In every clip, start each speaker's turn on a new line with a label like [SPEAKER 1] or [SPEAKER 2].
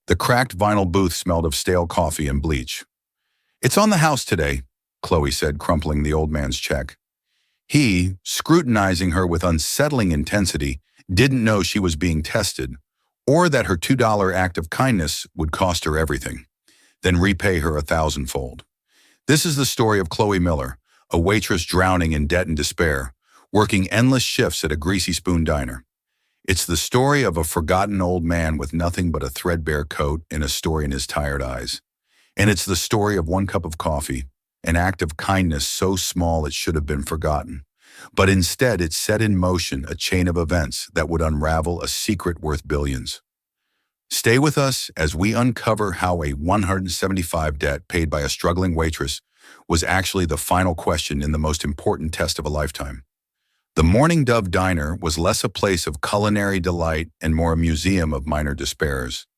[SPEAKER 1] The cracked vinyl booth smelled of stale coffee and bleach. "It's on the house today," Chloe said, crumpling the old man's check. He, scrutinizing her with unsettling intensity, didn't know she was being tested, or that her $2 act of kindness would cost her everything, then repay her 1,000-fold. This is the story of Chloe Miller, a waitress drowning in debt and despair, working endless shifts at a greasy spoon diner. It's the story of a forgotten old man with nothing but a threadbare coat and a story in his tired eyes. And it's the story of one cup of coffee, an act of kindness so small it should have been forgotten. But instead, it set in motion a chain of events that would unravel a secret worth billions. Stay with us as we uncover how a 175 debt paid by a struggling waitress was actually the final question in the most important test of a lifetime. The Morning Dove Diner was less a place of culinary delight and more a museum of minor despairs.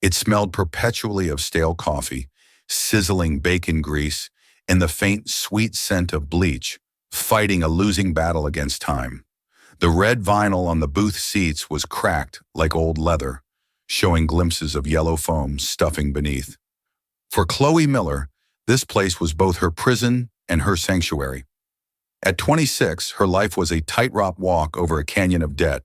[SPEAKER 1] It smelled perpetually of stale coffee, sizzling bacon grease, and the faint, sweet scent of bleach, fighting a losing battle against time. The red vinyl on the booth seats was cracked like old leather, showing glimpses of yellow foam stuffing beneath. For Chloe Miller, this place was both her prison and her sanctuary. At 26, her life was a tightrope walk over a canyon of debt,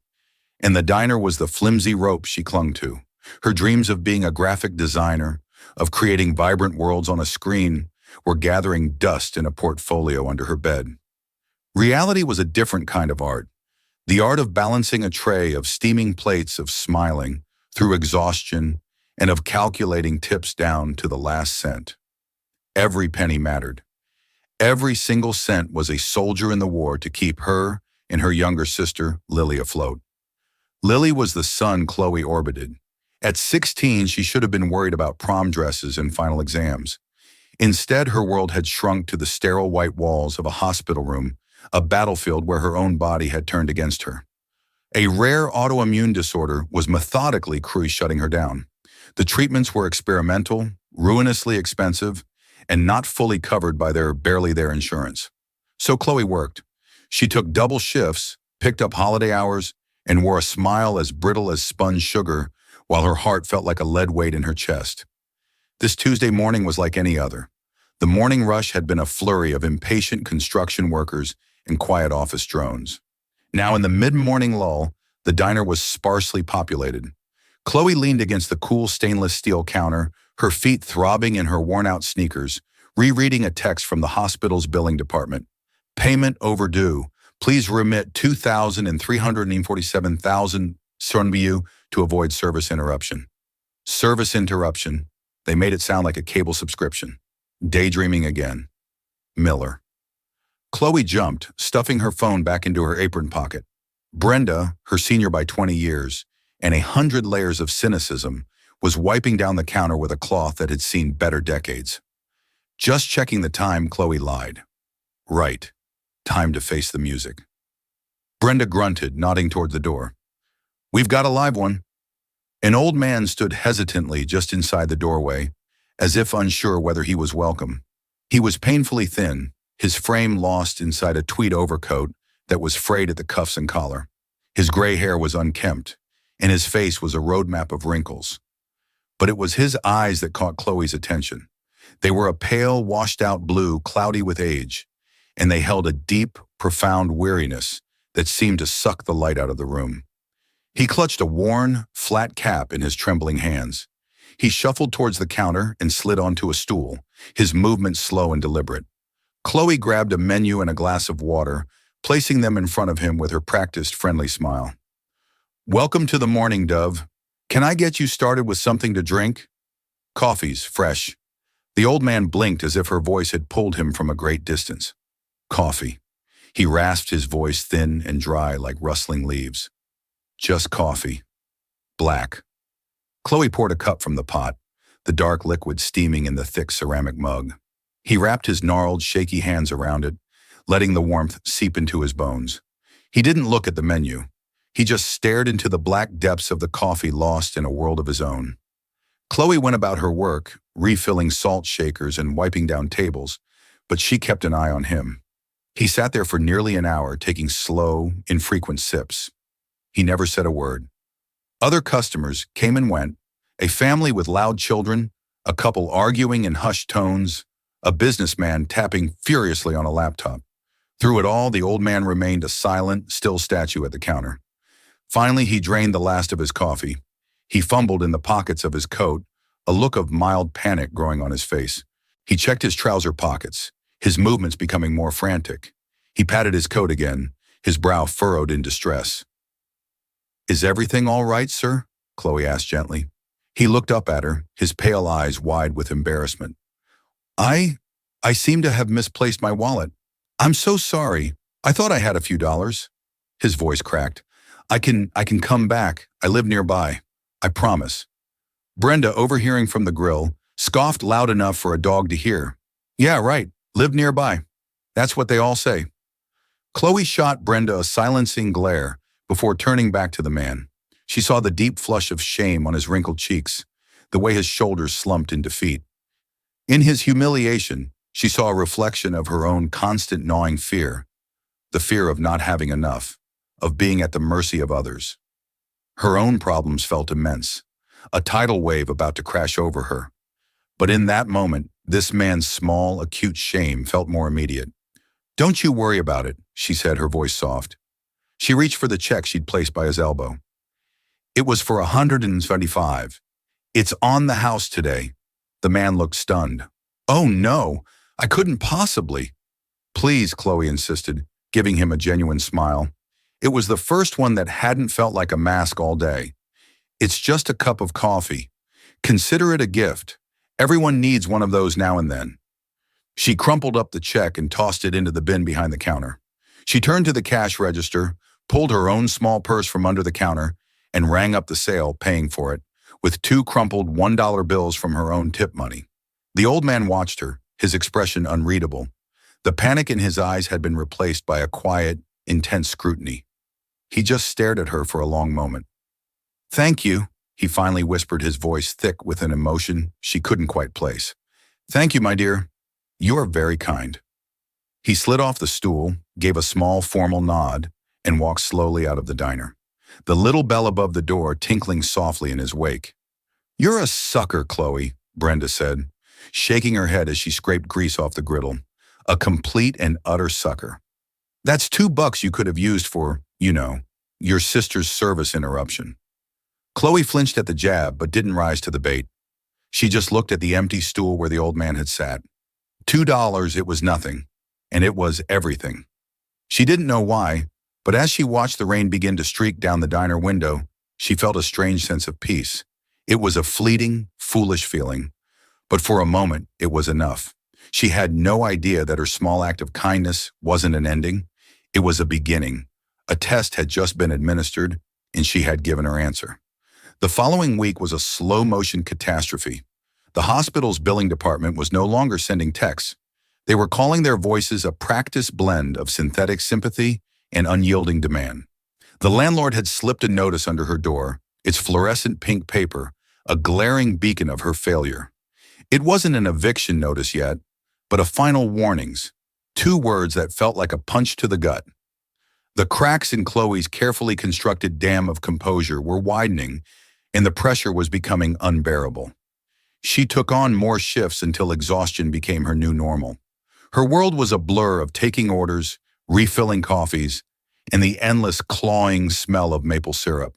[SPEAKER 1] and the diner was the flimsy rope she clung to. Her dreams of being a graphic designer, of creating vibrant worlds on a screen, were gathering dust in a portfolio under her bed. Reality was a different kind of art, the art of balancing a tray of steaming plates, of smiling through exhaustion, and of calculating tips down to the last cent. Every penny mattered. Every single cent was a soldier in the war to keep her and her younger sister, Lily, afloat. Lily was the sun Chloe orbited. At 16, she should have been worried about prom dresses and final exams. Instead, her world had shrunk to the sterile white walls of a hospital room, a battlefield where her own body had turned against her. A rare autoimmune disorder was methodically shutting her down. The treatments were experimental, ruinously expensive, and not fully covered by their barely there insurance. So Chloe worked. She took double shifts, picked up holiday hours, and wore a smile as brittle as spun sugar while her heart felt like a lead weight in her chest. This Tuesday morning was like any other. The morning rush had been a flurry of impatient construction workers and quiet office drones. Now in the mid-morning lull, the diner was sparsely populated. Chloe leaned against the cool stainless steel counter, her feet throbbing in her worn-out sneakers, rereading a text from the hospital's billing department. "Payment overdue. Please remit 2,347,000 Sonbu to avoid service interruption." Service interruption. They made it sound like a cable subscription. Daydreaming again. Miller. Chloe jumped, stuffing her phone back into her apron pocket. Brenda, her senior by 20 years, and 100 layers of cynicism, was wiping down the counter with a cloth that had seen better decades. Just checking the time, Chloe lied. Right. Time to face the music. Brenda grunted, nodding toward the door. "We've got a live one." An old man stood hesitantly just inside the doorway, as if unsure whether he was welcome. He was painfully thin, his frame lost inside a tweed overcoat that was frayed at the cuffs and collar. His gray hair was unkempt, and his face was a roadmap of wrinkles. But it was his eyes that caught Chloe's attention. They were a pale, washed-out blue, cloudy with age, and they held a deep, profound weariness that seemed to suck the light out of the room. He clutched a worn, flat cap in his trembling hands. He shuffled towards the counter and slid onto a stool, his movements slow and deliberate. Chloe grabbed a menu and a glass of water, placing them in front of him with her practiced, friendly smile. "Welcome to the Morning Dove. Can I get you started with something to drink?" "Coffee's fresh." The old man blinked as if her voice had pulled him from a great distance. "Coffee." He rasped, his voice thin and dry like rustling leaves. "Just coffee. Black." Chloe poured a cup from the pot, the dark liquid steaming in the thick ceramic mug. He wrapped his gnarled, shaky hands around it, letting the warmth seep into his bones. He didn't look at the menu. He just stared into the black depths of the coffee, lost in a world of his own. Chloe went about her work, refilling salt shakers and wiping down tables, but she kept an eye on him. He sat there for nearly an hour, taking slow, infrequent sips. He never said a word. Other customers came and went, A family with loud children, a couple arguing in hushed tones, a businessman tapping furiously on a laptop. Through it all, the old man remained a silent, still statue at the counter. Finally, he drained the last of his coffee. He fumbled in the pockets of his coat, a look of mild panic growing on his face. He checked his trouser pockets, his movements becoming more frantic. He patted his coat again, his brow furrowed in distress. "Is everything all right, sir?" Chloe asked gently. He looked up at her, his pale eyes wide with embarrassment. I seem to have misplaced my wallet. I'm so sorry. I thought I had a few dollars." His voice cracked. I can come back. I live nearby. I promise." Brenda, overhearing from the grill, scoffed loud enough for a dog to hear. "Yeah, right. Live nearby. That's what they all say." Chloe shot Brenda a silencing glare before turning back to the man. She saw the deep flush of shame on his wrinkled cheeks, the way his shoulders slumped in defeat. In his humiliation, she saw a reflection of her own constant gnawing fear, the fear of not having enough, of being at the mercy of others. Her own problems felt immense, a tidal wave about to crash over her. But in that moment, this man's small, acute shame felt more immediate. "Don't you worry about it," she said, her voice soft. She reached for the check she'd placed by his elbow. "It was for $175. It's on the house today." The man looked stunned. "Oh no, I couldn't possibly." "Please," Chloe insisted, giving him a genuine smile. It was the first one that hadn't felt like a mask all day. "It's just a cup of coffee. Consider it a gift. Everyone needs one of those now and then." She crumpled up the check and tossed it into the bin behind the counter. She turned to the cash register, pulled her own small purse from under the counter, and rang up the sale, paying for it, with 2 crumpled $1 bills from her own tip money. The old man watched her, his expression unreadable. The panic in his eyes had been replaced by a quiet, intense scrutiny. He just stared at her for a long moment. "Thank you," he finally whispered, his voice thick with an emotion she couldn't quite place. "Thank you, my dear. You are very kind." He slid off the stool, gave a small formal nod, and walked slowly out of the diner, the little bell above the door tinkling softly in his wake. "You're a sucker, Chloe," Brenda said, shaking her head as she scraped grease off the griddle. "A complete and utter sucker. That's $2 you could have used for, your sister's service interruption." Chloe flinched at the jab but didn't rise to the bait. She just looked at the empty stool where the old man had sat. $2, it was nothing, and it was everything. She didn't know why, but as she watched the rain begin to streak down the diner window, she felt a strange sense of peace. It was a fleeting, foolish feeling, but for a moment it was enough. She had no idea that her small act of kindness wasn't an ending. It was a beginning. A test had just been administered, and she had given her answer. The following week was a slow-motion catastrophe. The hospital's billing department was no longer sending texts. They were calling their voices a practiced blend of synthetic sympathy and unyielding demand. The landlord had slipped a notice under her door, its fluorescent pink paper, a glaring beacon of her failure. It wasn't an eviction notice yet, but a final warnings, 2 words that felt like a punch to the gut. The cracks in Chloe's carefully constructed dam of composure were widening, and the pressure was becoming unbearable. She took on more shifts until exhaustion became her new normal. Her world was a blur of taking orders, refilling coffees, and the endless clawing smell of maple syrup.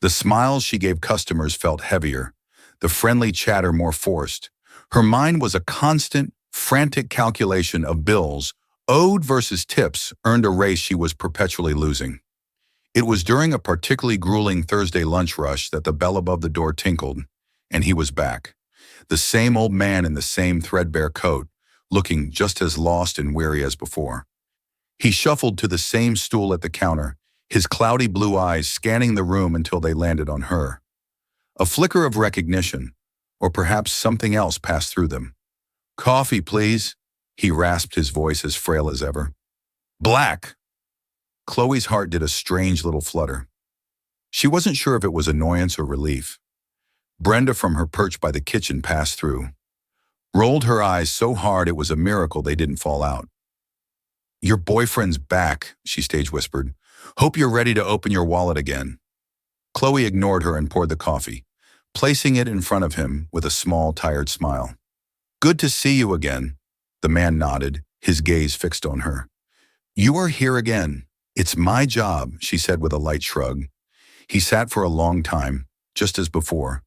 [SPEAKER 1] The smiles she gave customers felt heavier, the friendly chatter more forced. Her mind was a constant, frantic calculation of bills, owed versus tips earned, a race she was perpetually losing. It was during a particularly grueling Thursday lunch rush that the bell above the door tinkled, and he was back. The same old man in the same threadbare coat, looking just as lost and weary as before. He shuffled to the same stool at the counter, his cloudy blue eyes scanning the room until they landed on her. A flicker of recognition, or perhaps something else, passed through them. "Coffee, please," he rasped, his voice as frail as ever. "Black." Chloe's heart did a strange little flutter. She wasn't sure if it was annoyance or relief. Brenda from her perch by the kitchen passed through, rolled her eyes so hard it was a miracle they didn't fall out. "Your boyfriend's back," she stage whispered. "Hope you're ready to open your wallet again." Chloe ignored her and poured the coffee. placing it in front of him with a small, tired smile. "Good to see you again." The man nodded, his gaze fixed on her. "You are here again. It's my job," she said with a light shrug. He sat for a long time, just as before,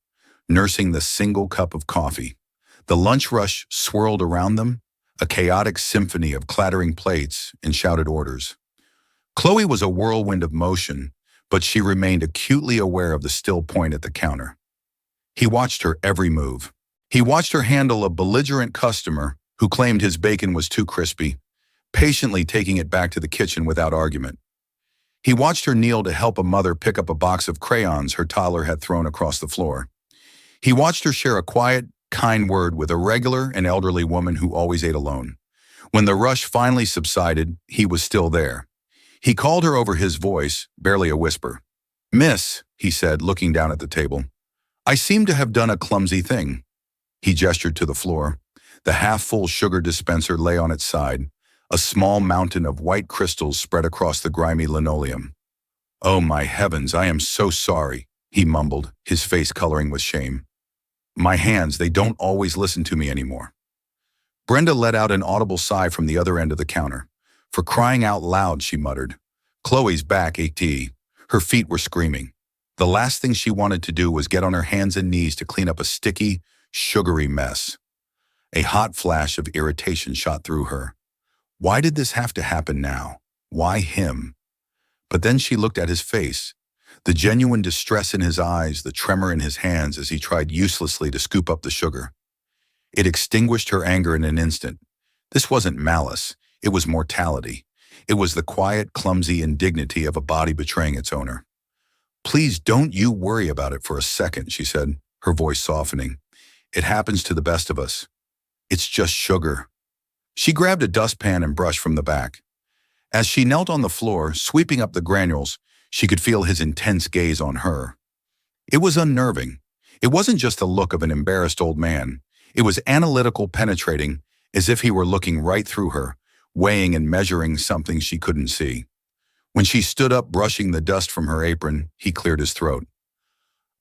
[SPEAKER 1] nursing the single cup of coffee. The lunch rush swirled around them, a chaotic symphony of clattering plates and shouted orders. Chloe was a whirlwind of motion, but she remained acutely aware of the still point at the counter. He watched her every move. He watched her handle a belligerent customer who claimed his bacon was too crispy, patiently taking it back to the kitchen without argument. He watched her kneel to help a mother pick up a box of crayons her toddler had thrown across the floor. He watched her share a quiet, kind word with a regular and elderly woman who always ate alone. When the rush finally subsided, he was still there. He called her over his voice, barely a whisper. "Miss," he said, looking down at the table, "I seem to have done a clumsy thing." He gestured to the floor. The half-full sugar dispenser lay on its side, a small mountain of white crystals spread across the grimy linoleum. "Oh my heavens, I am so sorry," he mumbled, his face coloring with shame. "My hands, they don't always listen to me anymore." Brenda let out an audible sigh from the other end of the counter. "For crying out loud," she muttered. Chloe's back ached. Her feet were screaming. The last thing she wanted to do was get on her hands and knees to clean up a sticky, sugary mess. A hot flash of irritation shot through her. Why did this have to happen now? Why him? But then she looked at his face, the genuine distress in his eyes, the tremor in his hands as he tried uselessly to scoop up the sugar. It extinguished her anger in an instant. This wasn't malice, it was mortality. It was the quiet, clumsy indignity of a body betraying its owner. "Please don't you worry about it for a second," she said, her voice softening. "It happens to the best of us. It's just sugar." She grabbed a dustpan and brush from the back. As she knelt on the floor, sweeping up the granules, she could feel his intense gaze on her. It was unnerving. It wasn't just the look of an embarrassed old man. It was analytical, penetrating, as if he were looking right through her, weighing and measuring something she couldn't see. When she stood up, brushing the dust from her apron, he cleared his throat.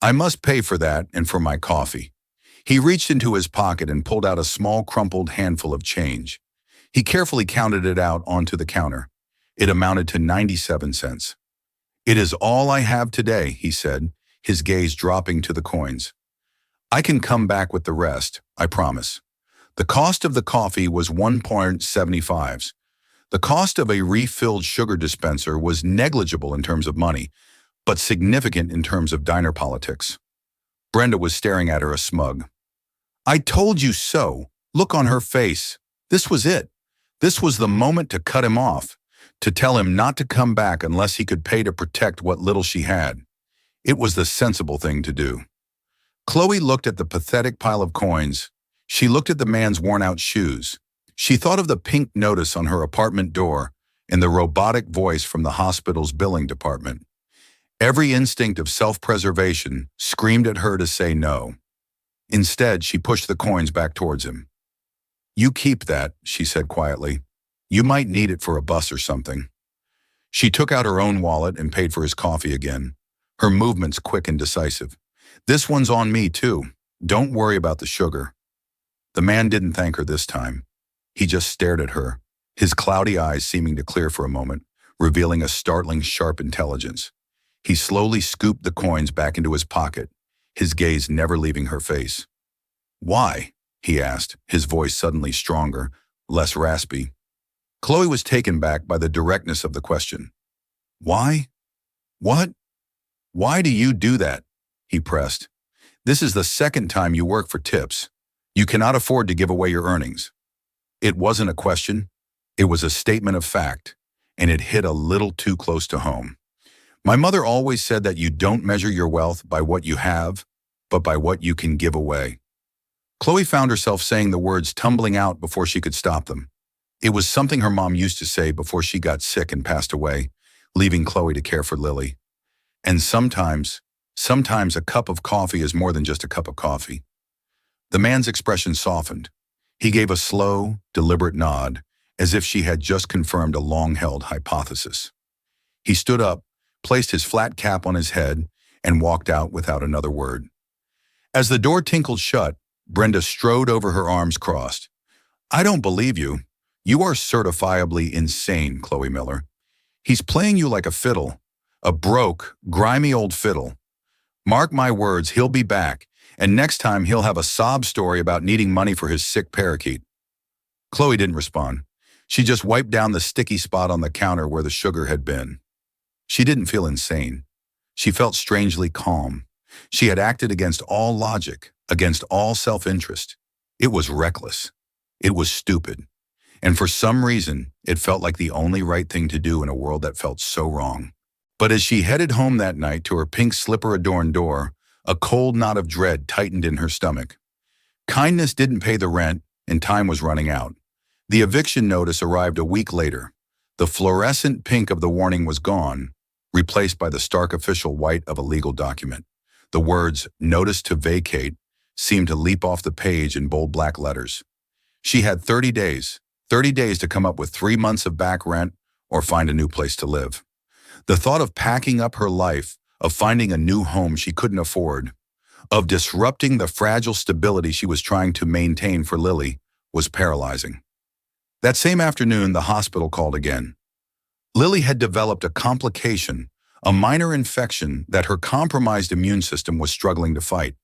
[SPEAKER 1] "I must pay for that and for my coffee." He reached into his pocket and pulled out a small, crumpled handful of change. He carefully counted it out onto the counter. It amounted to 97 cents. "It is all I have today," he said, his gaze dropping to the coins. "I can come back with the rest, I promise." The cost of the coffee was 1.75. The cost of a refilled sugar dispenser was negligible in terms of money, but significant in terms of diner politics. Brenda was staring at her, a smug. "I told you so." Look on her face. This was it. This was the moment to cut him off, to tell him not to come back unless he could pay to protect what little she had. It was the sensible thing to do. Chloe looked at the pathetic pile of coins. She looked at the man's worn-out shoes. She thought of the pink notice on her apartment door and the robotic voice from the hospital's billing department. Every instinct of self-preservation screamed at her to say no. Instead, she pushed the coins back towards him. "You keep that," she said quietly. "You might need it for a bus or something." She took out her own wallet and paid for his coffee again, her movements quick and decisive. "This one's on me, too. Don't worry about the sugar." The man didn't thank her this time. He just stared at her, his cloudy eyes seeming to clear for a moment, revealing a startling, sharp intelligence. He slowly scooped the coins back into his pocket, his gaze never leaving her face. "Why?" he asked, his voice suddenly stronger, less raspy. Chloe was taken back by the directness of the question. "Why? What? Why do you do that?" he pressed. "This is the second time you work for tips. You cannot afford to give away your earnings." It wasn't a question. It was a statement of fact, and it hit a little too close to home. "My mother always said that you don't measure your wealth by what you have, but by what you can give away." Chloe found herself saying the words tumbling out before she could stop them. It was something her mom used to say before she got sick and passed away, leaving Chloe to care for Lily. And sometimes a cup of coffee is more than just a cup of coffee. The man's expression softened. He gave a slow, deliberate nod, as if she had just confirmed a long-held hypothesis. He stood up, placed his flat cap on his head, and walked out without another word. As the door tinkled shut, Brenda strode over, her arms crossed. I don't believe you. You are certifiably insane, Chloe Miller. He's playing you like a fiddle. A broke, grimy old fiddle. Mark my words, he'll be back, and next time he'll have a sob story about needing money for his sick parakeet. Chloe didn't respond. She just wiped down the sticky spot on the counter where the sugar had been. She didn't feel insane. She felt strangely calm. She had acted against all logic, against all self-interest. It was reckless. It was stupid. And for some reason, it felt like the only right thing to do in a world that felt so wrong. But as she headed home that night to her pink slipper-adorned door, a cold knot of dread tightened in her stomach. Kindness didn't pay the rent, and time was running out. The eviction notice arrived a week later. The fluorescent pink of the warning was gone, replaced by the stark official white of a legal document. The words, "Notice to vacate," seemed to leap off the page in bold black letters. She had 30 days to come up with 3 months of back rent or find a new place to live. The thought of packing up her life, of finding a new home she couldn't afford, of disrupting the fragile stability she was trying to maintain for Lily, was paralyzing. That same afternoon, the hospital called again. Lily had developed a complication, a minor infection that her compromised immune system was struggling to fight.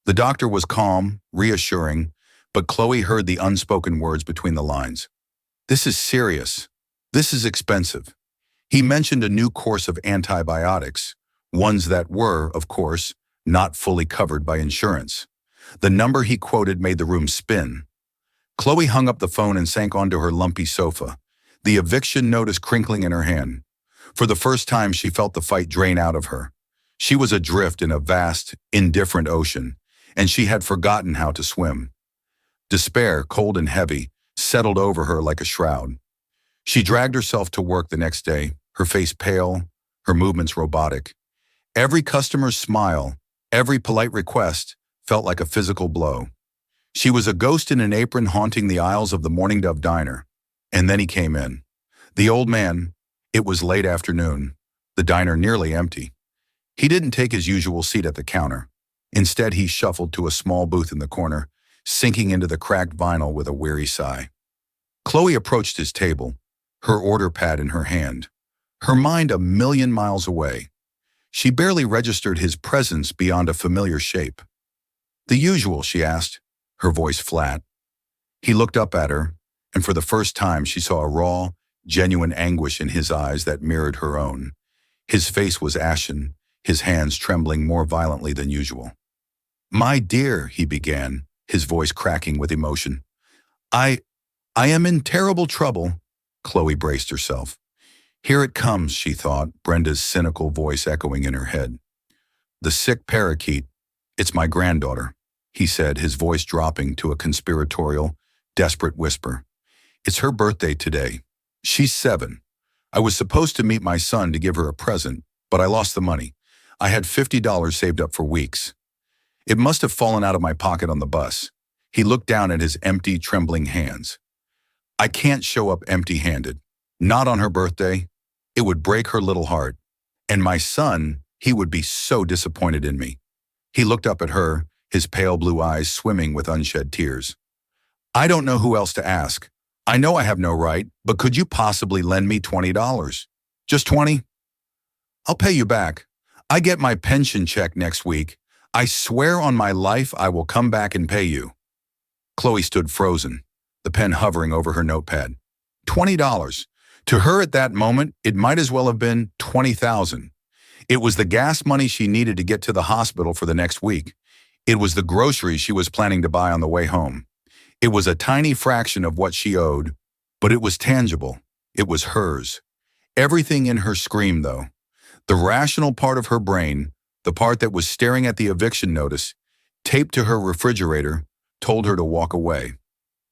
[SPEAKER 1] The doctor was calm, reassuring, but Chloe heard the unspoken words between the lines. This is serious. This is expensive. He mentioned a new course of antibiotics, ones that were, of course, not fully covered by insurance. The number he quoted made the room spin. Chloe hung up the phone and sank onto her lumpy sofa, the eviction notice crinkling in her hand. For the first time, she felt the fight drain out of her. She was adrift in a vast, indifferent ocean, and she had forgotten how to swim. Despair, cold and heavy, settled over her like a shroud. She dragged herself to work the next day, her face pale, her movements robotic. Every customer's smile, every polite request felt like a physical blow. She was a ghost in an apron haunting the aisles of the Morning Dove diner. And then he came in. The old man. It was late afternoon, the diner nearly empty. He didn't take his usual seat at the counter. Instead, he shuffled to a small booth in the corner, sinking into the cracked vinyl with a weary sigh. Chloe approached his table, her order pad in her hand, her mind a million miles away. She barely registered his presence beyond a familiar shape. The usual, she asked, her voice flat. He looked up at her, and for the first time she saw a raw, genuine anguish in his eyes that mirrored her own. His face was ashen, his hands trembling more violently than usual. "My dear," he began, his voice cracking with emotion. I am in terrible trouble." Chloe braced herself. Here it comes, she thought, Brenda's cynical voice echoing in her head. "The sick parakeet. It's my granddaughter," he said, his voice dropping to a conspiratorial, desperate whisper. "It's her birthday today. She's 7. I was supposed to meet my son to give her a present, but I lost the money. I had $50 saved up for weeks. It must have fallen out of my pocket on the bus." He looked down at his empty, trembling hands. "I can't show up empty-handed. Not on her birthday. It would break her little heart. And my son, he would be so disappointed in me." He looked up at her, his pale blue eyes swimming with unshed tears. "I don't know who else to ask. I know I have no right, but could you possibly lend me $20? Just 20? I'll pay you back. I get my pension check next week. I swear on my life I will come back and pay you." Chloe stood frozen, the pen hovering over her notepad. $20. To her at that moment, it might as well have been 20,000. It was the gas money she needed to get to the hospital for the next week. It was the groceries she was planning to buy on the way home. It was a tiny fraction of what she owed, but it was tangible. It was hers. Everything in her screamed, though. The rational part of her brain, the part that was staring at the eviction notice, taped to her refrigerator, told her to walk away.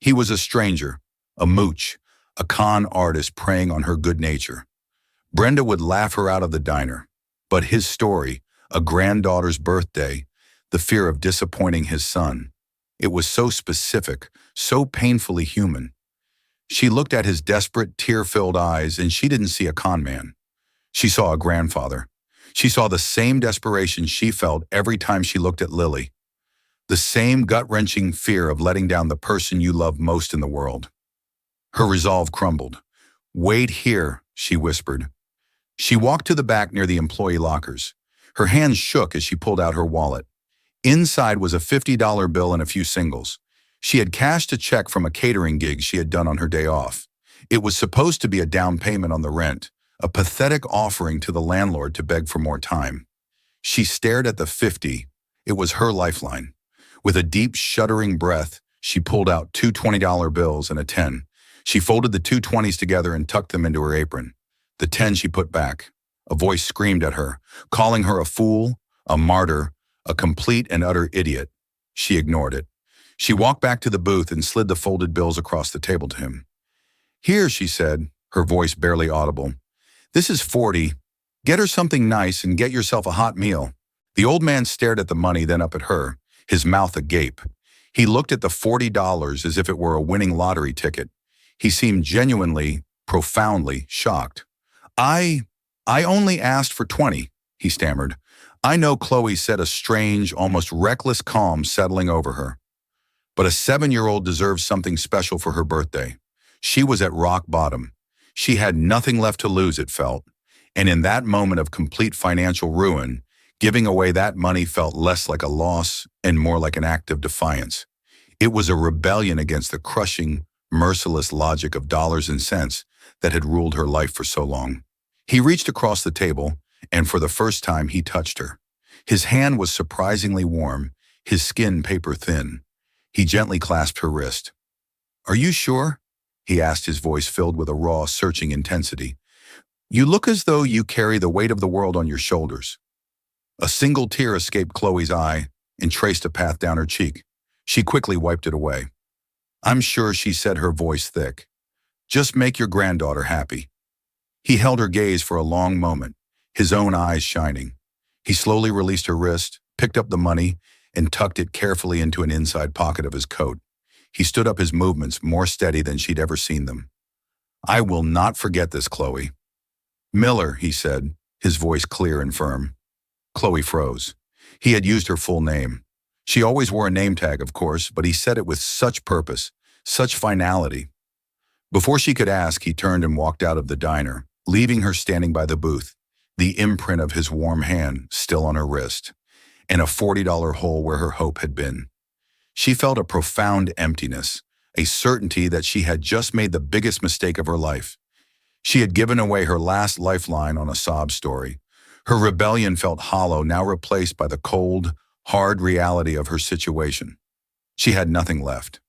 [SPEAKER 1] He was a stranger, a mooch, a con artist preying on her good nature. Brenda would laugh her out of the diner. But his story, a granddaughter's birthday, the fear of disappointing his son, it was so specific, so painfully human. She looked at his desperate, tear-filled eyes, and she didn't see a con man. She saw a grandfather. She saw the same desperation she felt every time she looked at Lily. The same gut-wrenching fear of letting down the person you love most in the world. Her resolve crumbled. "Wait here," she whispered. She walked to the back near the employee lockers. Her hands shook as she pulled out her wallet. Inside was a $50 bill and a few singles. She had cashed a check from a catering gig she had done on her day off. It was supposed to be a down payment on the rent, a pathetic offering to the landlord to beg for more time. She stared at the 50. It was her lifeline. With a deep, shuddering breath, she pulled out two $20 bills and a 10. She folded the two 20s together and tucked them into her apron. The 10 she put back. A voice screamed at her, calling her a fool, a martyr, a complete and utter idiot. She ignored it. She walked back to the booth and slid the folded bills across the table to him. "Here," she said, her voice barely audible. "This is 40. Get her something nice and get yourself a hot meal." The old man stared at the money, then up at her, his mouth agape. He looked at the $40 as if it were a winning lottery ticket. He seemed genuinely, profoundly shocked. I only asked for 20, he stammered. I know, Chloe said, a strange, almost reckless calm settling over her. But a 7-year-old deserves something special for her birthday. She was at rock bottom. She had nothing left to lose, it felt. And in that moment of complete financial ruin, giving away that money felt less like a loss and more like an act of defiance. It was a rebellion against the crushing, merciless logic of dollars and cents that had ruled her life for so long. He reached across the table, and for the first time he touched her. His hand was surprisingly warm, his skin paper thin. He gently clasped her wrist. "Are you sure?" he asked, his voice filled with a raw, searching intensity. "You look as though you carry the weight of the world on your shoulders." A single tear escaped Chloe's eye and traced a path down her cheek. She quickly wiped it away. "I'm sure," she said, her voice thick. "Just make your granddaughter happy." He held her gaze for a long moment, his own eyes shining. He slowly released her wrist, picked up the money, and tucked it carefully into an inside pocket of his coat. He stood up, his movements more steady than she'd ever seen them. "I will not forget this, Chloe." "Miller," he said, his voice clear and firm. Chloe froze. He had used her full name. She always wore a name tag, of course, but he said it with such purpose, such finality. Before she could ask, he turned and walked out of the diner, leaving her standing by the booth, the imprint of his warm hand still on her wrist, and a $40 hole where her hope had been. She felt a profound emptiness, a certainty that she had just made the biggest mistake of her life. She had given away her last lifeline on a sob story. Her rebellion felt hollow, now replaced by the cold, hard reality of her situation. She had nothing left.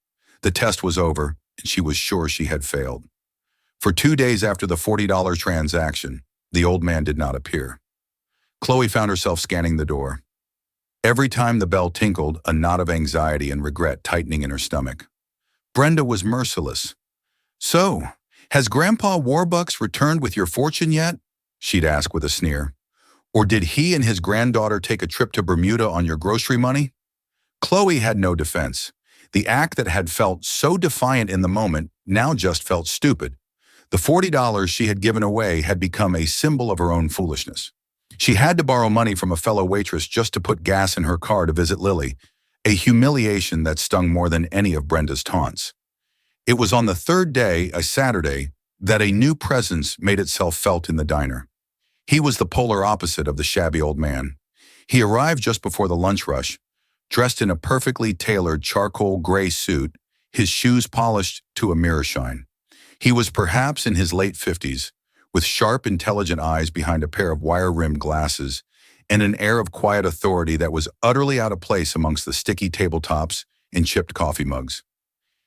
[SPEAKER 1] The test was over, and she was sure she had failed. For 2 days after the $40 transaction, the old man did not appear. Chloe found herself scanning the door. Every time the bell tinkled, a knot of anxiety and regret tightening in her stomach. Brenda was merciless. "So, has Grandpa Warbucks returned with your fortune yet?" she'd ask with a sneer. "Or did he and his granddaughter take a trip to Bermuda on your grocery money?" Chloe had no defense. The act that had felt so defiant in the moment now just felt stupid. The $40 she had given away had become a symbol of her own foolishness. She had to borrow money from a fellow waitress just to put gas in her car to visit Lily, a humiliation that stung more than any of Brenda's taunts. It was on the third day, a Saturday, that a new presence made itself felt in the diner. He was the polar opposite of the shabby old man. He arrived just before the lunch rush, dressed in a perfectly tailored charcoal gray suit, his shoes polished to a mirror shine. He was perhaps in his late 50s, with sharp, intelligent eyes behind a pair of wire-rimmed glasses and an air of quiet authority that was utterly out of place amongst the sticky tabletops and chipped coffee mugs.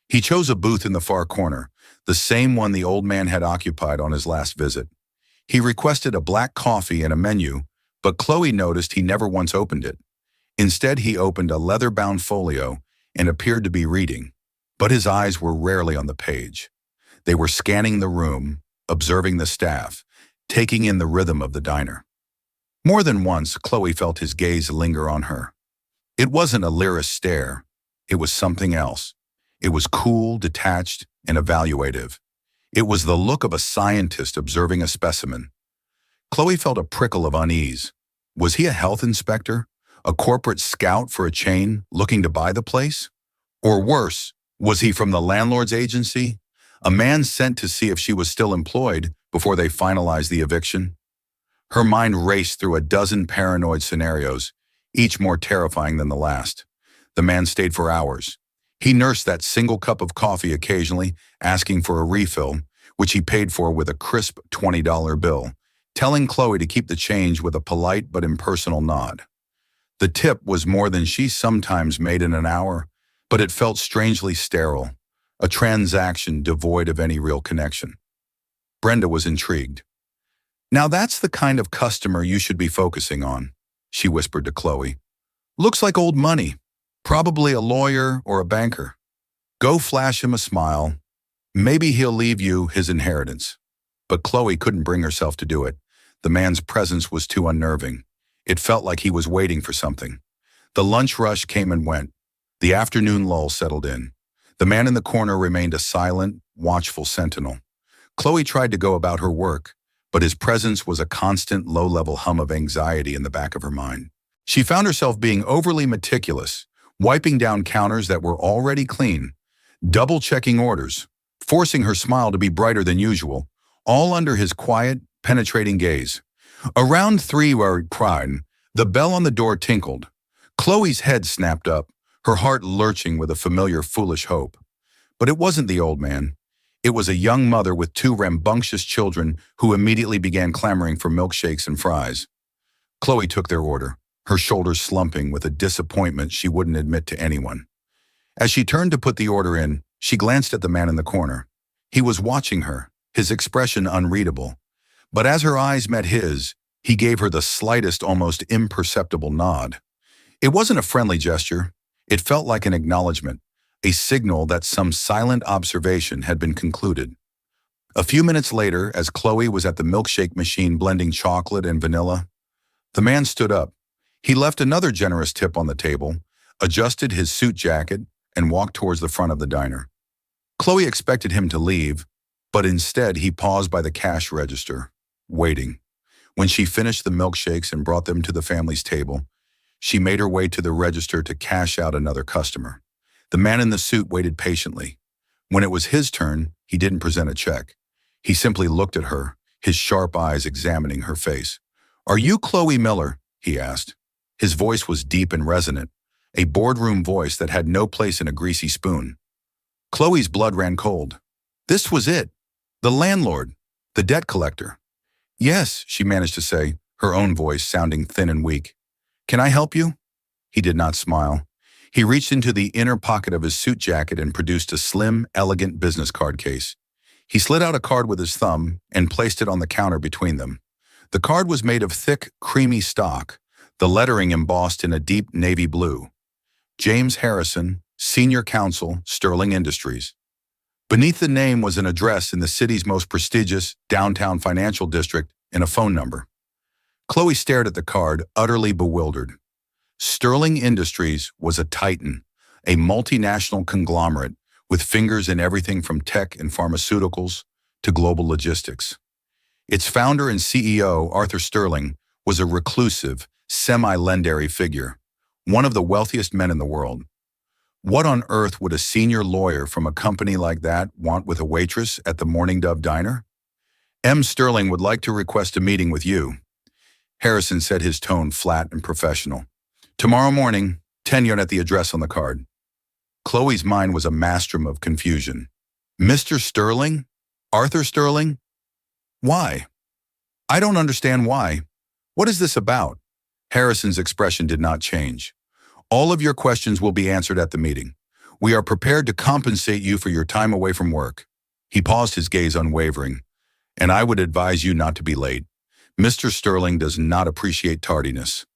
[SPEAKER 1] He chose a booth in the far corner, the same one the old man had occupied on his last visit. He requested a black coffee and a menu, but Chloe noticed he never once opened it. Instead, he opened a leather-bound folio and appeared to be reading, but his eyes were rarely on the page. They were scanning the room, observing the staff, taking in the rhythm of the diner. More than once, Chloe felt his gaze linger on her. It wasn't a lyrist stare. It was something else. It was cool, detached, and evaluative. It was the look of a scientist observing a specimen. Chloe felt a prickle of unease. Was he a health inspector? A corporate scout for a chain looking to buy the place? Or worse, was he from the landlord's agency? A man sent to see if she was still employed before they finalized the eviction? Her mind raced through a dozen paranoid scenarios, each more terrifying than the last. The man stayed for hours. He nursed that single cup of coffee occasionally, asking for a refill, which he paid for with a crisp $20 bill, telling Chloe to keep the change with a polite but impersonal nod. The tip was more than she sometimes made in an hour, but it felt strangely sterile, a transaction devoid of any real connection. Brenda was intrigued. "Now that's the kind of customer you should be focusing on," she whispered to Chloe. "Looks like old money, probably a lawyer or a banker. Go flash him a smile. Maybe he'll leave you his inheritance." But Chloe couldn't bring herself to do it. The man's presence was too unnerving. It felt like he was waiting for something. The lunch rush came and went. The afternoon lull settled in. The man in the corner remained a silent, watchful sentinel. Chloe tried to go about her work, but his presence was a constant low-level hum of anxiety in the back of her mind. She found herself being overly meticulous, wiping down counters that were already clean, double-checking orders, forcing her smile to be brighter than usual, all under his quiet, penetrating gaze. Around 3 where it cried, the bell on the door tinkled. Chloe's head snapped up, her heart lurching with a familiar foolish hope. But it wasn't the old man. It was a young mother with 2 rambunctious children who immediately began clamoring for milkshakes and fries. Chloe took their order, her shoulders slumping with a disappointment she wouldn't admit to anyone. As she turned to put the order in, she glanced at the man in the corner. He was watching her, his expression unreadable. But as her eyes met his, he gave her the slightest, almost imperceptible nod. It wasn't a friendly gesture. It felt like an acknowledgement, a signal that some silent observation had been concluded. A few minutes later, as Chloe was at the milkshake machine blending chocolate and vanilla, the man stood up. He left another generous tip on the table, adjusted his suit jacket, and walked towards the front of the diner. Chloe expected him to leave, but instead he paused by the cash register, waiting. When she finished the milkshakes and brought them to the family's table, she made her way to the register to cash out another customer. The man in the suit waited patiently. When it was his turn, he didn't present a check. He simply looked at her, his sharp eyes examining her face. "Are you Chloe Miller?" he asked. His voice was deep and resonant, a boardroom voice that had no place in a greasy spoon. Chloe's blood ran cold. This was it. The landlord. The debt collector. "Yes," she managed to say, her own voice sounding thin and weak. "Can I help you?" He did not smile. He reached into the inner pocket of his suit jacket and produced a slim, elegant business card case. He slid out a card with his thumb and placed it on the counter between them. The card was made of thick, creamy stock, the lettering embossed in a deep navy blue. James Harrison, Senior Counsel, Sterling Industries. Beneath the name was an address in the city's most prestigious downtown financial district and a phone number. Chloe stared at the card, utterly bewildered. Sterling Industries was a titan, a multinational conglomerate with fingers in everything from tech and pharmaceuticals to global logistics. Its founder and CEO, Arthur Sterling, was a reclusive, semi-legendary figure, one of the wealthiest men in the world. What on earth would a senior lawyer from a company like that want with a waitress at the Morning Dove Diner? "M. Sterling would like to request a meeting with you." Harrison said, his tone flat and professional. "Tomorrow morning, 10 at the address on the card." Chloe's mind was a maelstrom of confusion. "Mr. Sterling? Arthur Sterling? Why? I don't understand why. What is this about?" Harrison's expression did not change. "All of your questions will be answered at the meeting. We are prepared to compensate you for your time away from work." He paused, his gaze unwavering. "And I would advise you not to be late. Mr. Sterling does not appreciate tardiness."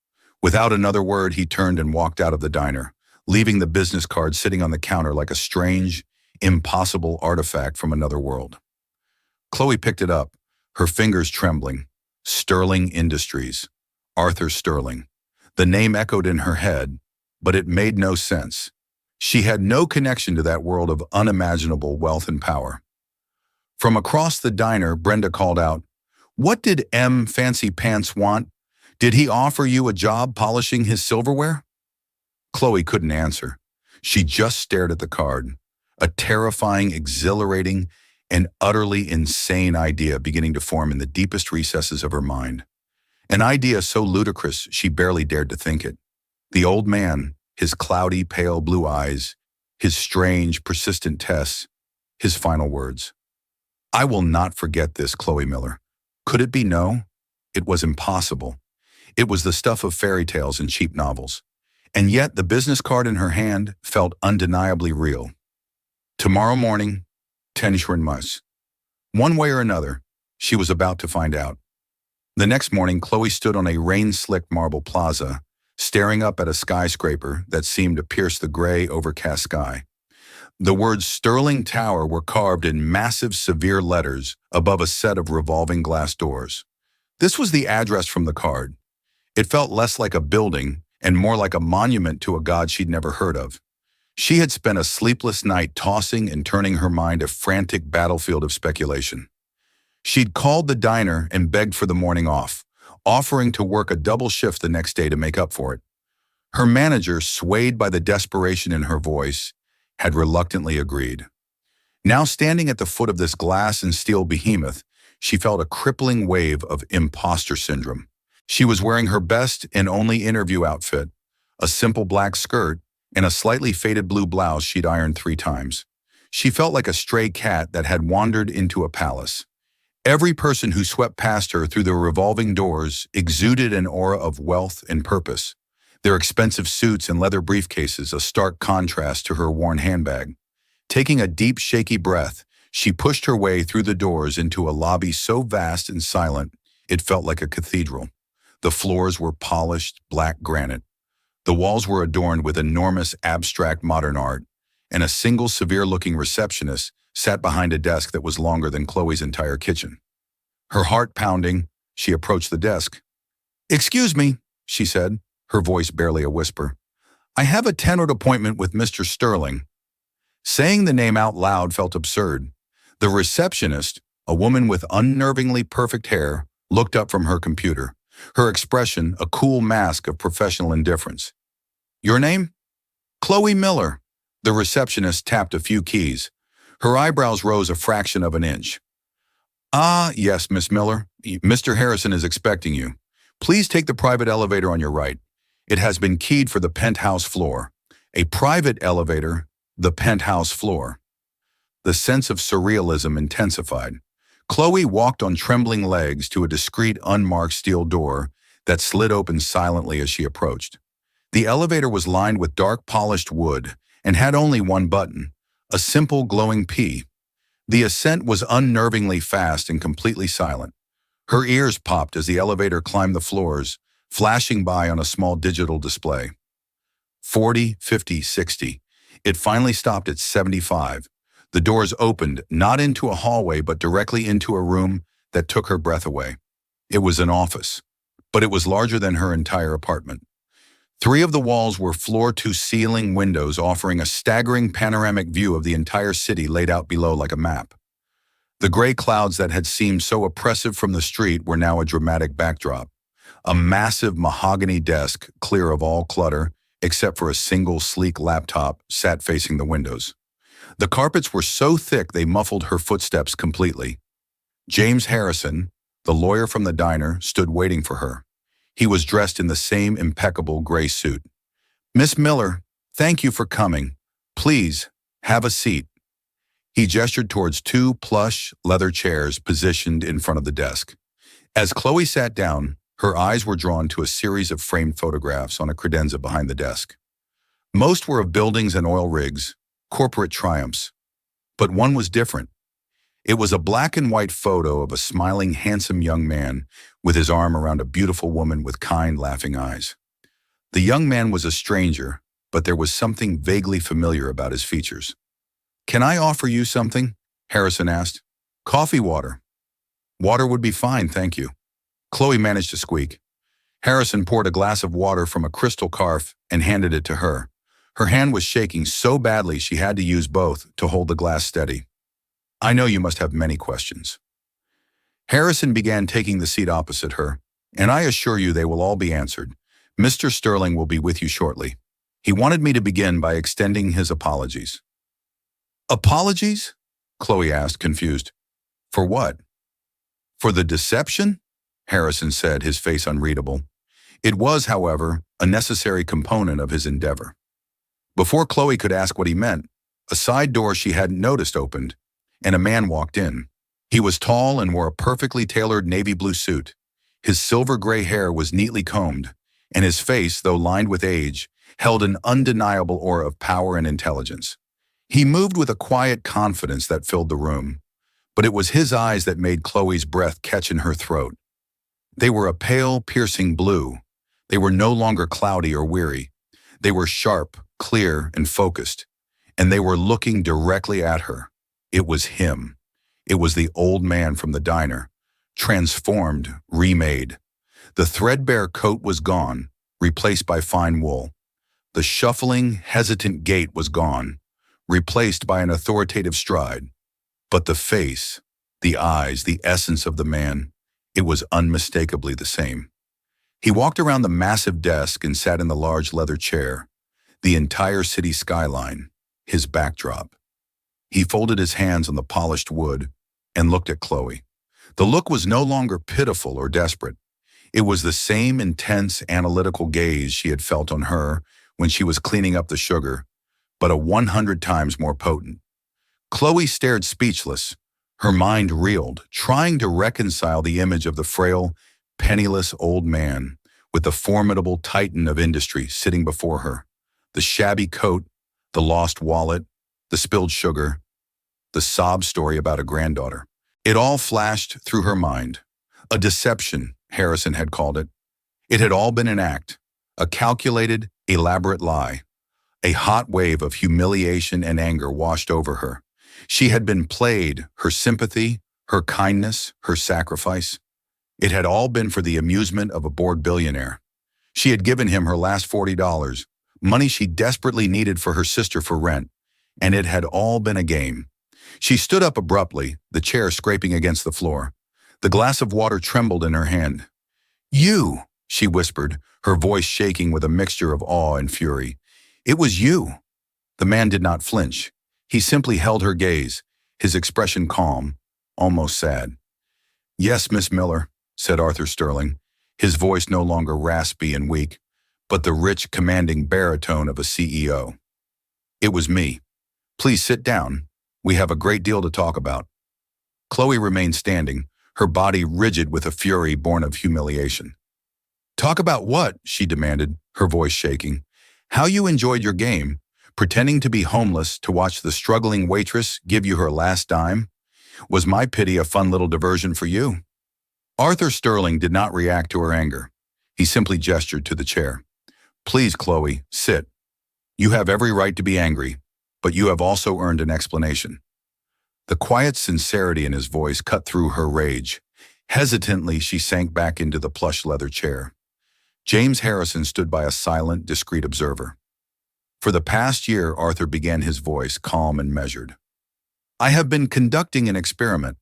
[SPEAKER 1] Without another word, he turned and walked out of the diner, leaving the business card sitting on the counter like a strange, impossible artifact from another world. Chloe picked it up, her fingers trembling. Sterling Industries. Arthur Sterling. The name echoed in her head, but it made no sense. She had no connection to that world of unimaginable wealth and power. From across the diner, Brenda called out, "What did M. Fancy Pants want? Did he offer you a job polishing his silverware? Chloe couldn't answer. She just stared at the card. A terrifying, exhilarating, and utterly insane idea beginning to form in the deepest recesses of her mind. An idea so ludicrous she barely dared to think it. The old man, his cloudy, pale blue eyes, his strange, persistent tests, his final words. I will not forget this, Chloe Miller. Could it be no? It was impossible. It was the stuff of fairy tales and cheap novels. And yet the business card in her hand felt undeniably real. Tomorrow morning, 10 Mas. One way or another, she was about to find out. The next morning, Chloe stood on a rain-slicked marble plaza, staring up at a skyscraper that seemed to pierce the gray, overcast sky. The words Sterling Tower were carved in massive, severe letters above a set of revolving glass doors. This was the address from the card. It felt less like a building and more like a monument to a god she'd never heard of. She had spent a sleepless night tossing and turning her mind a frantic battlefield of speculation. She'd called the diner and begged for the morning off, offering to work a double shift the next day to make up for it. Her manager, swayed by the desperation in her voice, had reluctantly agreed. Now standing at the foot of this glass and steel behemoth, she felt a crippling wave of imposter syndrome. She was wearing her best and only interview outfit, a simple black skirt and a slightly faded blue blouse she'd ironed 3 times. She felt like a stray cat that had wandered into a palace. Every person who swept past her through the revolving doors exuded an aura of wealth and purpose, their expensive suits and leather briefcases a stark contrast to her worn handbag. Taking a deep, shaky breath, she pushed her way through the doors into a lobby so vast and silent it felt like a cathedral. The floors were polished, black granite. The walls were adorned with enormous, abstract modern art, and a single severe-looking receptionist sat behind a desk that was longer than Chloe's entire kitchen. Her heart pounding, she approached the desk. "Excuse me," she said, her voice barely a whisper. "I have a tenured appointment with Mr. Sterling." Saying the name out loud felt absurd. The receptionist, a woman with unnervingly perfect hair, looked up from her computer, her expression a cool mask of professional indifference. "Your name?" "Chloe Miller." The receptionist tapped a few keys. Her eyebrows rose a fraction of an inch. "Ah, yes, Miss Miller. Mr. Harrison is expecting you. Please take the private elevator on your right. It has been keyed for the penthouse floor." A private elevator, the penthouse floor. The sense of surrealism intensified. Chloe walked on trembling legs to a discreet, unmarked steel door that slid open silently as she approached. The elevator was lined with dark polished wood and had only one button, a simple glowing P. The ascent was unnervingly fast and completely silent. Her ears popped as the elevator climbed the floors, flashing by on a small digital display. 40, 50, 60. It finally stopped at 75. The doors opened, not into a hallway, but directly into a room that took her breath away. It was an office, but it was larger than her entire apartment. 3 of the walls were floor-to-ceiling windows offering a staggering panoramic view of the entire city laid out below like a map. The gray clouds that had seemed so oppressive from the street were now a dramatic backdrop. A massive mahogany desk, clear of all clutter, except for a single sleek laptop, sat facing the windows. The carpets were so thick they muffled her footsteps completely. James Harrison, the lawyer from the diner, stood waiting for her. He was dressed in the same impeccable gray suit. "Miss Miller, thank you for coming. Please, have a seat." He gestured towards 2 plush, leather chairs positioned in front of the desk. As Chloe sat down, her eyes were drawn to a series of framed photographs on a credenza behind the desk. Most were of buildings and oil rigs, corporate triumphs. But one was different. It was a black and white photo of a smiling, handsome young man with his arm around a beautiful woman with kind, laughing eyes. The young man was a stranger, but there was something vaguely familiar about his features. "Can I offer you something?" Harrison asked. "Coffee, water." "Water would be fine, thank you." Chloe managed to squeak. Harrison poured a glass of water from a crystal carafe and handed it to her. Her hand was shaking so badly she had to use both to hold the glass steady. "I know you must have many questions." Harrison began taking the seat opposite her, and I assure you they will all be answered. Mr. Sterling will be with you shortly." He wanted me to begin by extending his apologies. "Apologies?" Chloe asked, confused. "For what?" "For the deception?" Harrison said, his face unreadable. It was, however, a necessary component of his endeavor. Before Chloe could ask what he meant, a side door she hadn't noticed opened, and a man walked in. He was tall and wore a perfectly tailored navy blue suit. His silver-gray hair was neatly combed, and his face, though lined with age, held an undeniable aura of power and intelligence. He moved with a quiet confidence that filled the room, but it was his eyes that made Chloe's breath catch in her throat. They were a pale, piercing blue. They were no longer cloudy or weary. They were sharp, clear, and focused, and they were looking directly at her. It was him. It was the old man from the diner, transformed, remade. The threadbare coat was gone, replaced by fine wool. The shuffling, hesitant gait was gone, replaced by an authoritative stride. But the face, the eyes, the essence of the man, it was unmistakably the same. He walked around the massive desk and sat in the large leather chair, the entire city skyline, his backdrop. He folded his hands on the polished wood and looked at Chloe. The look was no longer pitiful or desperate. It was the same intense, analytical gaze she had felt on her when she was cleaning up the sugar, but 100 times more potent. Chloe stared speechless. Her mind reeled, trying to reconcile the image of the frail, penniless old man with the formidable titan of industry sitting before her. The shabby coat, the lost wallet, the spilled sugar, the sob story about a granddaughter. It all flashed through her mind. A deception, Harrison had called it. It had all been an act, a calculated, elaborate lie. A hot wave of humiliation and anger washed over her. She had been played, her sympathy, her kindness, her sacrifice. It had all been for the amusement of a bored billionaire. She had given him her last $40, money she desperately needed for her sister for rent, and it had all been a game. She stood up abruptly, the chair scraping against the floor. The glass of water trembled in her hand. "You," she whispered, her voice shaking with a mixture of awe and fury. "It was you." The man did not flinch. He simply held her gaze, his expression calm, almost sad. "Yes, Miss Miller," said Arthur Sterling, his voice no longer raspy and weak, but the rich, commanding baritone of a CEO. "It was me. Please sit down. We have a great deal to talk about." Chloe remained standing, her body rigid with a fury born of humiliation. "Talk about what?" she demanded, her voice shaking. "How you enjoyed your game, pretending to be homeless to watch the struggling waitress give you her last dime? Was my pity a fun little diversion for you?" Arthur Sterling did not react to her anger. He simply gestured to the chair. "Please, Chloe, sit. You have every right to be angry, but you have also earned an explanation." The quiet sincerity in his voice cut through her rage. Hesitantly, she sank back into the plush leather chair. James Harrison stood by, a silent, discreet observer. For the past year, Arthur began, his voice calm and measured. "I have been conducting an experiment.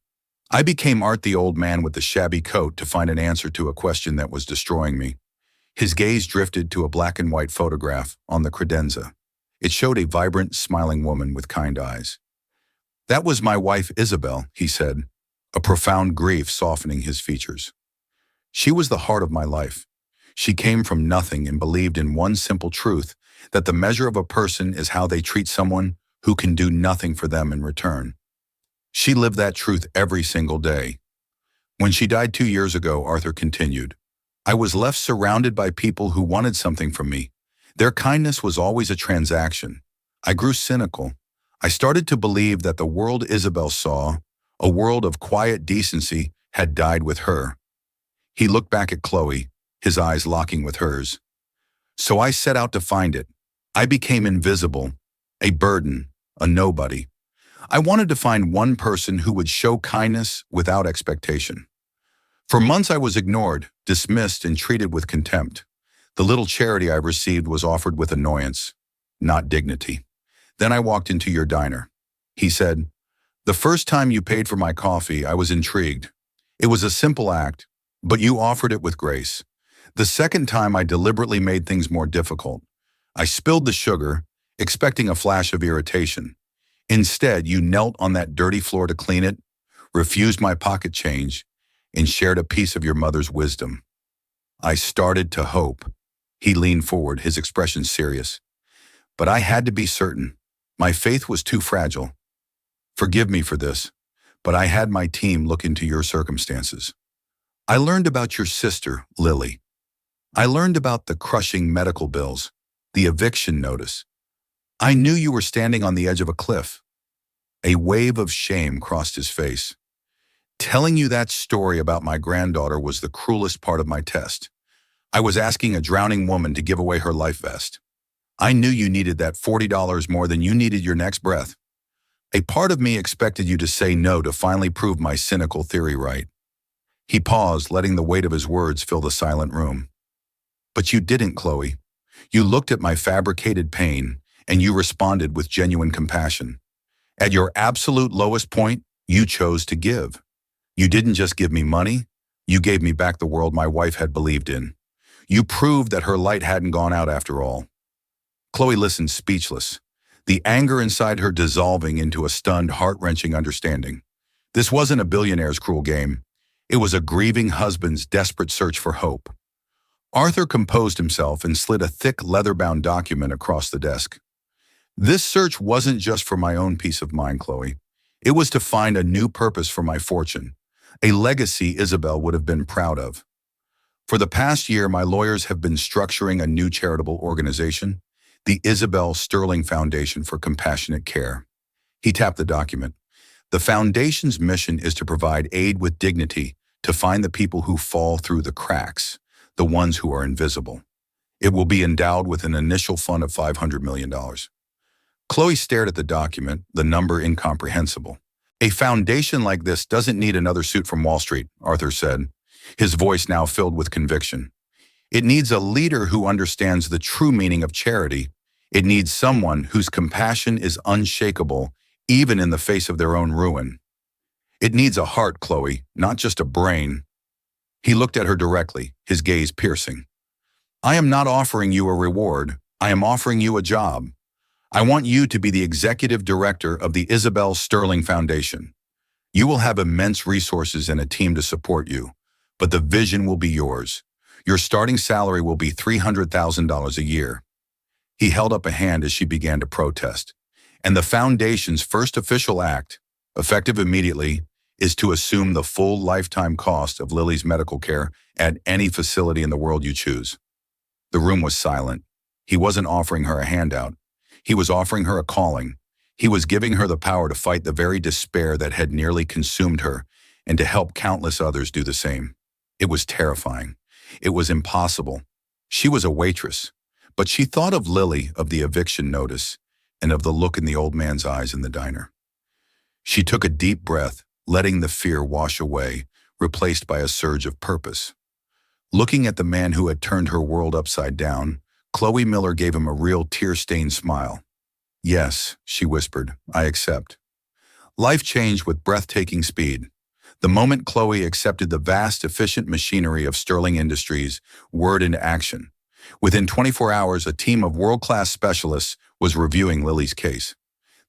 [SPEAKER 1] I became Art, the old man with the shabby coat, to find an answer to a question that was destroying me." His gaze drifted to a black and white photograph on the credenza. It showed a vibrant, smiling woman with kind eyes. "That was my wife, Isabel," he said, a profound grief softening his features. "She was the heart of my life. She came from nothing and believed in one simple truth, that the measure of a person is how they treat someone who can do nothing for them in return. She lived that truth every single day. When she died 2 years ago," Arthur continued, "I was left surrounded by people who wanted something from me. Their kindness was always a transaction. I grew cynical. I started to believe that the world Isabel saw, a world of quiet decency, had died with her." He looked back at Chloe, his eyes locking with hers. "So I set out to find it. I became invisible, a burden, a nobody. I wanted to find one person who would show kindness without expectation. For months I was ignored, dismissed, and treated with contempt. The little charity I received was offered with annoyance, not dignity. Then I walked into your diner." He said, "The first time you paid for my coffee, I was intrigued. It was a simple act, But you offered it with grace. The second time I deliberately made things more difficult. I spilled the sugar, expecting a flash of irritation. Instead, you knelt on that dirty floor to clean it, refused my pocket change, and shared a piece of your mother's wisdom. I started to hope. He leaned forward, his expression serious. But I had to be certain. My faith was too fragile. Forgive me for this, but I had my team look into your circumstances. I learned about your sister, Lily. I learned about the crushing medical bills, the eviction notice. I knew you were standing on the edge of a cliff. A wave of shame crossed his face. Telling you that story about my granddaughter was the cruelest part of my test. I was asking a drowning woman to give away her life vest. I knew you needed that $40 more than you needed your next breath. A part of me expected you to say no to finally prove my cynical theory right. He paused, letting the weight of his words fill the silent room. But you didn't, Chloe. You looked at my fabricated pain, and you responded with genuine compassion. At your absolute lowest point, you chose to give. You didn't just give me money, you gave me back the world my wife had believed in. You proved that her light hadn't gone out after all. Chloe listened speechless, the anger inside her dissolving into a stunned, heart-wrenching understanding. This wasn't a billionaire's cruel game. It was a grieving husband's desperate search for hope. Arthur composed himself and slid a thick, leather-bound document across the desk. This search wasn't just for my own peace of mind, Chloe. It was to find a new purpose for my fortune, a legacy Isabel would have been proud of. For the past year, my lawyers have been structuring a new charitable organization, the Isabel Sterling Foundation for Compassionate Care. He tapped the document. The foundation's mission is to provide aid with dignity to find the people who fall through the cracks, the ones who are invisible. It will be endowed with an initial fund of $500 million. Chloe stared at the document, the number incomprehensible. A foundation like this doesn't need another suit from Wall Street, Arthur said, his voice now filled with conviction. It needs a leader who understands the true meaning of charity. It needs someone whose compassion is unshakable, even in the face of their own ruin. It needs a heart, Chloe, not just a brain. He looked at her directly, his gaze piercing. I am not offering you a reward. I am offering you a job. I want you to be the executive director of the Isabel Sterling Foundation. You will have immense resources and a team to support you, but the vision will be yours. Your starting salary will be $300,000 a year. He held up a hand as she began to protest. And the foundation's first official act, effective immediately, is to assume the full lifetime cost of Lily's medical care at any facility in the world you choose. The room was silent. He wasn't offering her a handout. He was offering her a calling. He was giving her the power to fight the very despair that had nearly consumed her and to help countless others do the same. It was terrifying. It was impossible. She was a waitress, but she thought of Lily, of the eviction notice, and of the look in the old man's eyes in the diner. She took a deep breath, letting the fear wash away, replaced by a surge of purpose. Looking at the man who had turned her world upside down, Chloe Miller gave him a real tear-stained smile. Yes, she whispered, I accept. Life changed with breathtaking speed. The moment Chloe accepted the vast, efficient machinery of Sterling Industries, word into action. Within 24 hours, a team of world-class specialists was reviewing Lily's case.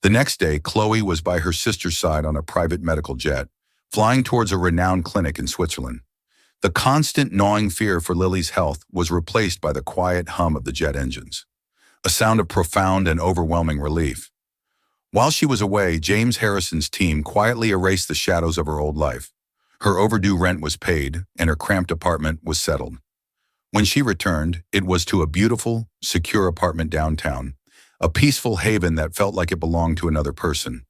[SPEAKER 1] The next day, Chloe was by her sister's side on a private medical jet, flying towards a renowned clinic in Switzerland. The constant gnawing fear for Lily's health was replaced by the quiet hum of the jet engines, a sound of profound and overwhelming relief. While she was away, James Harrison's team quietly erased the shadows of her old life. Her overdue rent was paid, and her cramped apartment was settled. When she returned, it was to a beautiful, secure apartment downtown, a peaceful haven that felt like it belonged to another person.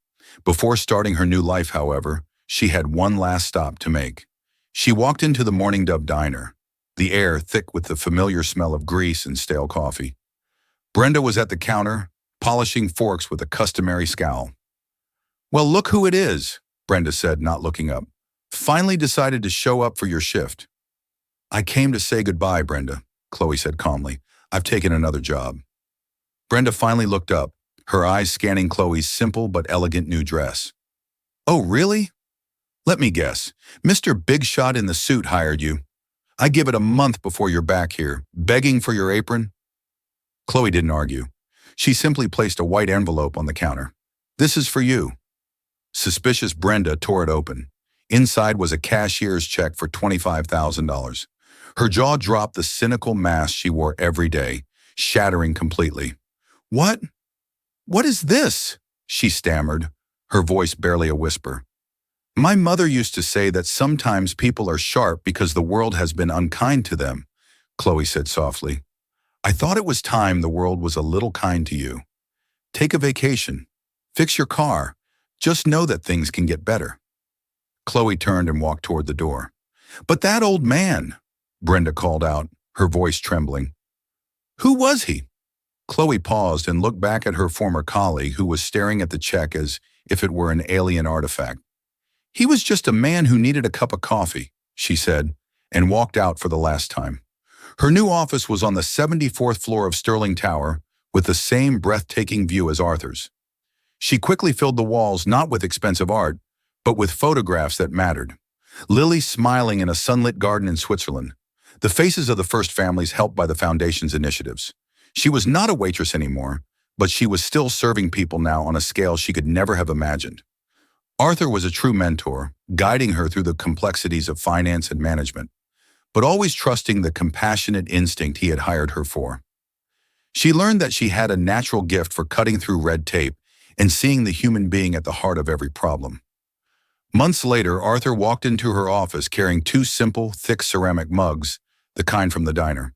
[SPEAKER 1] Before starting her new life, however, she had one last stop to make. She walked into the Morning Dove Diner, the air thick with the familiar smell of grease and stale coffee. Brenda was at the counter, polishing forks with a customary scowl. Well, look who it is, Brenda said, not looking up. Finally decided to show up for your shift. I came to say goodbye, Brenda, Chloe said calmly. I've taken another job. Brenda finally looked up, her eyes scanning Chloe's simple but elegant new dress. Oh, really? Let me guess. Mr. Big Shot in the suit hired you. I give it a month before you're back here, begging for your apron." Chloe didn't argue. She simply placed a white envelope on the counter. "This is for you." Suspicious Brenda tore it open. Inside was a cashier's check for $25,000. Her jaw dropped, the cynical mask she wore every day, shattering completely. "What? What is this?" she stammered, her voice barely a whisper. "My mother used to say that sometimes people are sharp because the world has been unkind to them," Chloe said softly. "I thought it was time the world was a little kind to you. Take a vacation. Fix your car. Just know that things can get better." Chloe turned and walked toward the door. "But that old man," Brenda called out, her voice trembling. "Who was he?" Chloe paused and looked back at her former colleague, who was staring at the check as if it were an alien artifact. "He was just a man who needed a cup of coffee," she said, and walked out for the last time. Her new office was on the 74th floor of Sterling Tower, with the same breathtaking view as Arthur's. She quickly filled the walls not with expensive art, but with photographs that mattered. Lily smiling in a sunlit garden in Switzerland. The faces of the first families helped by the foundation's initiatives. She was not a waitress anymore, but she was still serving people now on a scale she could never have imagined. Arthur was a true mentor, guiding her through the complexities of finance and management, but always trusting the compassionate instinct he had hired her for. She learned that she had a natural gift for cutting through red tape and seeing the human being at the heart of every problem. Months later, Arthur walked into her office carrying two simple, thick ceramic mugs, the kind from the diner.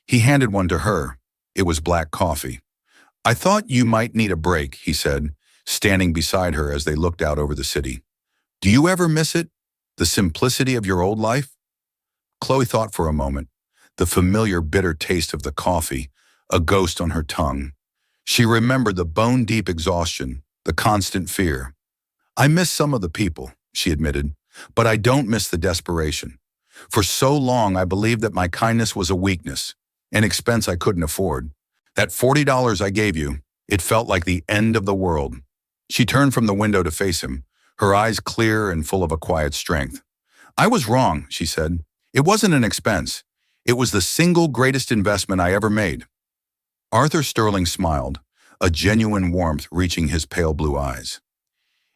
[SPEAKER 1] He handed one to her. It was black coffee. "I thought you might need a break," he said, standing beside her as they looked out over the city. "Do you ever miss it? The simplicity of your old life?" Chloe thought for a moment, the familiar bitter taste of the coffee, a ghost on her tongue. She remembered the bone-deep exhaustion, the constant fear. "I miss some of the people," she admitted, "but I don't miss the desperation. For so long I believed that my kindness was a weakness, an expense I couldn't afford. That $40 I gave you, it felt like the end of the world." She turned from the window to face him, her eyes clear and full of a quiet strength. "I was wrong," she said. "It wasn't an expense. It was the single greatest investment I ever made." Arthur Sterling smiled, a genuine warmth reaching his pale blue eyes.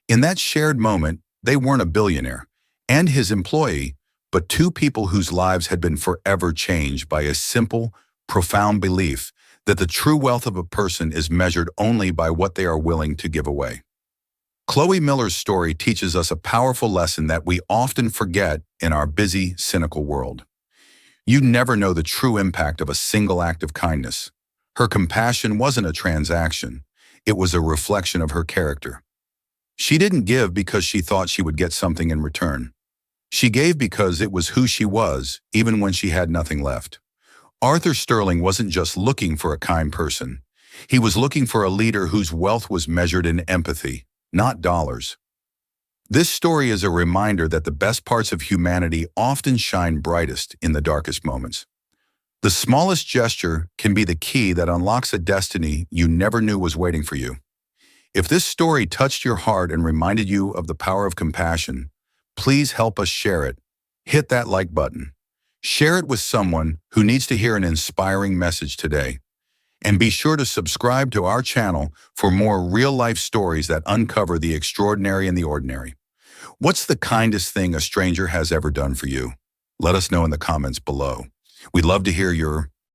[SPEAKER 1] In that shared moment, they weren't a billionaire and his employee, but two people whose lives had been forever changed by a simple, profound belief that the true wealth of a person is measured only by what they are willing to give away. Chloe Miller's story teaches us a powerful lesson that we often forget in our busy, cynical world. You never know the true impact of a single act of kindness. Her compassion wasn't a transaction. It was a reflection of her character. She didn't give because she thought she would get something in return. She gave because it was who she was, even when she had nothing left. Arthur Sterling wasn't just looking for a kind person. He was looking for a leader whose wealth was measured in empathy, not dollars. This story is a reminder that the best parts of humanity often shine brightest in the darkest moments. The smallest gesture can be the key that unlocks a destiny you never knew was waiting for you. If this story touched your heart and reminded you of the power of compassion, please help us share it. Hit that like button. Share it with someone who needs to hear an inspiring message today. And be sure to subscribe to our channel for more real-life stories that uncover the extraordinary and the ordinary. What's the kindest thing a stranger has ever done for you? Let us know in the comments below. We'd love to hear your